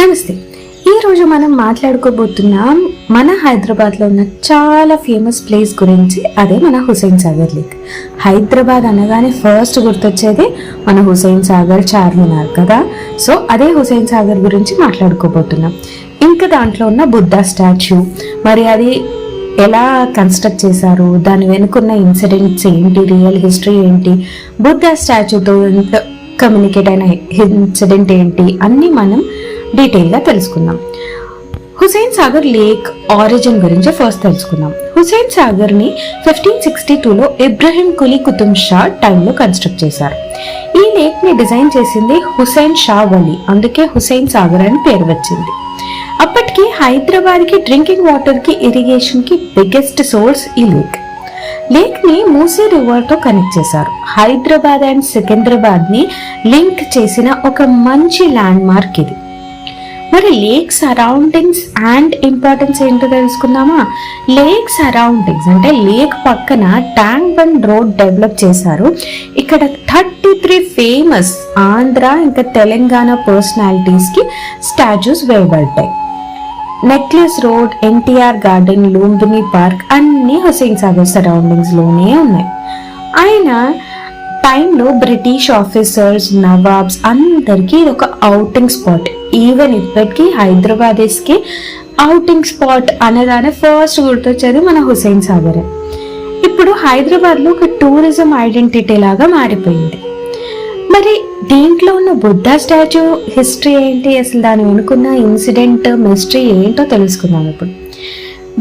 నమస్తే. ఈరోజు మనం మాట్లాడుకోబోతున్నాం మన హైదరాబాద్లో ఉన్న చాలా ఫేమస్ ప్లేస్ గురించి. అదే మన హుస్సేన్ సాగర్ లేక్. హైదరాబాద్ అనగానే ఫస్ట్ గుర్తొచ్చేది మన హుస్సేన్ సాగర్, చార్మినార్ కదా. సో అదే హుస్సేన్ సాగర్ గురించి మాట్లాడుకోబోతున్నాం. ఇంకా దాంట్లో ఉన్న బుద్ధా స్టాచ్యూ, మరి అది ఎలా కన్స్ట్రక్ట్ చేశారు, దాని వెనుకున్న ఇన్సిడెంట్స్ ఏంటి, రియల్ హిస్టరీ ఏంటి, బుద్ధా స్టాచ్యూతో కమ్యూనికేట్ అయిన ఇన్సిడెంట్ ఏంటి, అన్నీ మనం డీటెయిల్గా తెలుసుకుందాం. హుస్సేన్ సాగర్ లేక్ ఆరిజిన్ గురించి ఫస్ట్ తెలుసుకుందాం. హుస్సేన్ సాగర్ని 1562లో ఇబ్రహీం కులీ కుతుబ్ షా టైంలో కన్స్ట్రక్ట్ చేశారు. ఈ లేక్ని డిజైన్ చేసింది హుస్సేన్ షా వలీ, అందుకే హుస్సేన్ సాగర్ అని పేరు వచ్చింది. అప్పటికి హైదరాబాద్కి డ్రింకింగ్ వాటర్కి, ఇరిగేషన్కి బిగ్గెస్ట్ సోర్స్ ఈ లేక్ ని మూసీ రివర్ తో కనెక్ట్ చేశారు. హైదరాబాద్ అండ్ సికింద్రాబాద్ ని లింక్ చేసిన ఒక మంచి ల్యాండ్ మార్క్ ఇది. మరి లేక్ సరౌండింగ్స్ అండ్ ఇంపార్టెన్స్ ఏంటో తెలుసుకుందామా. లేక్ సరౌండింగ్స్ అంటే లేక్ పక్కన ట్యాంక్ బండ్ రోడ్ డెవలప్ చేశారు. ఇక్కడ 33 ఫేమస్ ఆంధ్ర ఇంకా తెలంగాణ పర్సనాలిటీస్ కి స్టాచ్యూస్ వేయబడ్డాయి. Necklace road, NTR garden, Lumbini park అన్ని హుస్సేన్ సాగర్ సరౌండింగ్స్ లోనే ఉన్నాయి. ఆయన టైంలో బ్రిటిష్ ఆఫీసర్స్, నవాబ్స్ అందరికీ ఇది ఒక ఔటింగ్ స్పాట్. ఈవెన్ ఇప్పటికీ హైదరాబాదీస్ కి ఔటింగ్ స్పాట్ అనేదాన్ని ఫస్ట్ గుర్తొచ్చేది మన హుస్సేన్ సాగర్. ఇప్పుడు హైదరాబాద్ లో ఒక టూరిజం ఐడెంటిటీ లాగా మారిపోయింది. మరి దీంట్లో ఉన్న బుద్ధా స్టాచ్యూ హిస్టరీ ఏంటి, అసలు దాని వెనుకున్న ఇన్సిడెంట్, మిస్టరీ ఏంటో తెలుసుకుందాం ఇప్పుడు.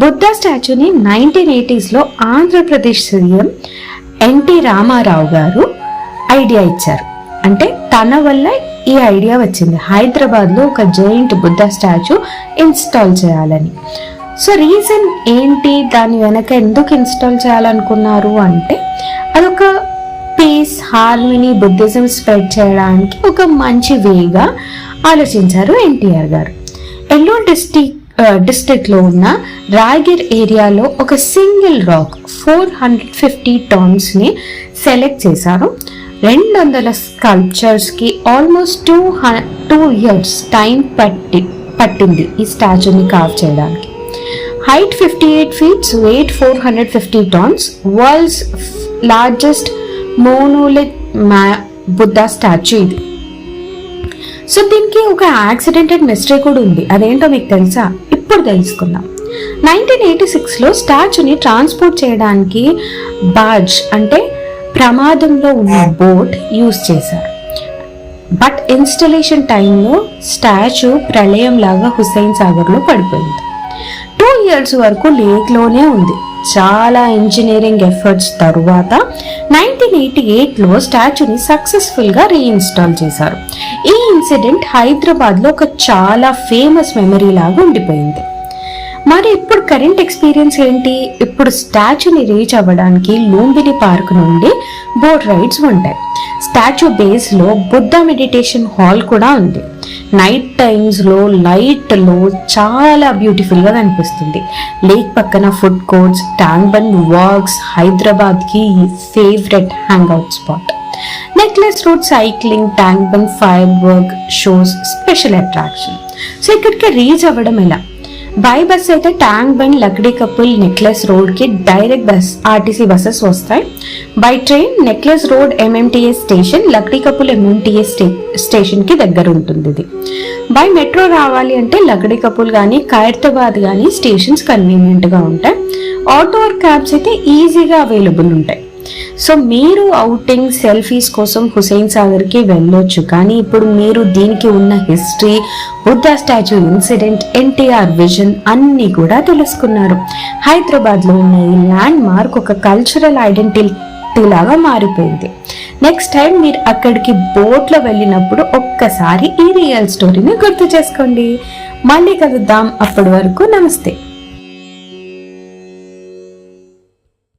బుద్ధా స్టాచ్యూని 1980sలో ఆంధ్రప్రదేశ్ సీఎం ఎన్టీ రామారావు గారు ఐడియా ఇచ్చారు. అంటే తన వల్ల ఈ ఐడియా వచ్చింది, హైదరాబాద్లో ఒక జైంట్ బుద్ధా స్టాచ్యూ ఇన్స్టాల్ చేయాలని. సో రీజన్ ఏంటి, దాని వెనక ఎందుకు ఇన్స్టాల్ చేయాలనుకున్నారు అంటే, అదొక పీస్, హార్మనీ, బుద్ధిజం స్ప్రెడ్ చేయడానికి ఒక మంచి వేగా ఆలోచించారు ఎన్టీఆర్ గారు. ఎల్లూరు డిస్ట్రిక్ట్ లో ఉన్న రాయగిర్ ఏరియాలో ఒక సింగిల్ రాక్ 450 tons ని సెలెక్ట్ చేశారు. 200 స్కల్ప్చర్స్ కి ఆల్మోస్ట్ 2 years టైం పట్టింది ఈ స్టాచ్యూని కార్వ్ చేయడానికి. Height 58 feet, weight 450 tons, world's largest monolith Buddha statue ఇది. సో దీనికి ఒక యాక్సిడెంటెడ్ మిస్టరీ కూడా ఉంది. అదేంటో మీకు తెలుసా? ఇప్పుడు తెలుసుకుందాం. 1986లో స్టాచ్యూని ట్రాన్స్పోర్ట్ చేయడానికి బార్జ్ అంటే ప్రమాదంలో ఉన్న బోట్ యూజ్ చేశారు. బట్ ఇన్స్టలేషన్ టైంలో స్టాచ్యూ ప్రళయం లాగా హుస్సేన్ సాగర్ లో పడిపోయింది. 2 years వరకు లేక్ లోనే ఉంది. చాలా ఇంజనీరింగ్ ఎఫర్ట్స్ తరువాత 1988లో స్టాచ్యూని సక్సెస్ఫుల్ గా రీఇన్స్టాల్ చేశారు. ఈ ఇన్సిడెంట్ హైదరాబాద్ లో ఒక చాలా ఫేమస్ మెమరీ లాగా ఉండిపోయింది. మరి ఇప్పుడు కరెంట్ ఎక్స్పీరియన్స్ ఏంటి? ఇప్పుడు స్టాచ్యూని రీచ్ అవ్వడానికి లూంబిని పార్క్ నుండి బోట్ రైడ్స్ ఉంటాయి. స్టాచ్యూ బేస్ లో బుద్ధా మెడిటేషన్ హాల్ కూడా ఉంది. నైట్ టైమ్స్ లో లైట్ లో చాలా బ్యూటిఫుల్ గా కనిపిస్తుంది. లేక్ పక్కన food courts, tank bund walks Hyderabad కి favourite hang out spot. Necklace road cycling, tank bund fire work shows special attraction. So ఇక్కడికి రీచ్ అవ్వడం ఎలా? బై బస్ అయితే tank bund, Lakdi Kapul, necklace road కి డైరెక్ట్ బస్ ఆర్టీసీ బస్సెస్ వస్తాయి. By train necklace road MMTS station, Lakdi Kapul MMTS station కి దగ్గర ఉంటుంది ఇది. బై మెట్రో రావాలి అంటే లక్డీ కపుల్ కానీ ఖైరతాబాద్ కానీ స్టేషన్స్ కన్వీనియంట్ గా ఉంటాయి. ఆటో ఆర్ క్యాబ్స్ అయితే ఈజీగా అవైలబుల్ ఉంటాయి. సో మీరు ఔటింగ్, సెల్ఫీస్ కోసం హుస్సేన్ సాగర్ కి వెళ్ళొచ్చు. కానీ ఇప్పుడు మీరు దీనికి ఉన్న history, Buddha statue incident, NTR vision అన్ని కూడా తెలుసుకున్నారు. హైదరాబాద్ లో ఉన్న ఈ ల్యాండ్ మార్క్ ఒక కల్చరల్ ఐడెంటిటీ లాగా మారిపోయింది. నెక్స్ట్ టైం మీరు అక్కడికి బోట్ లో వెళ్ళినప్పుడు ఒక్కసారి ఈ రియల్ స్టోరీని గుర్తు చేసుకోండి. మళ్ళీ కలుద్దాం. అప్పటి వరకు నమస్తే.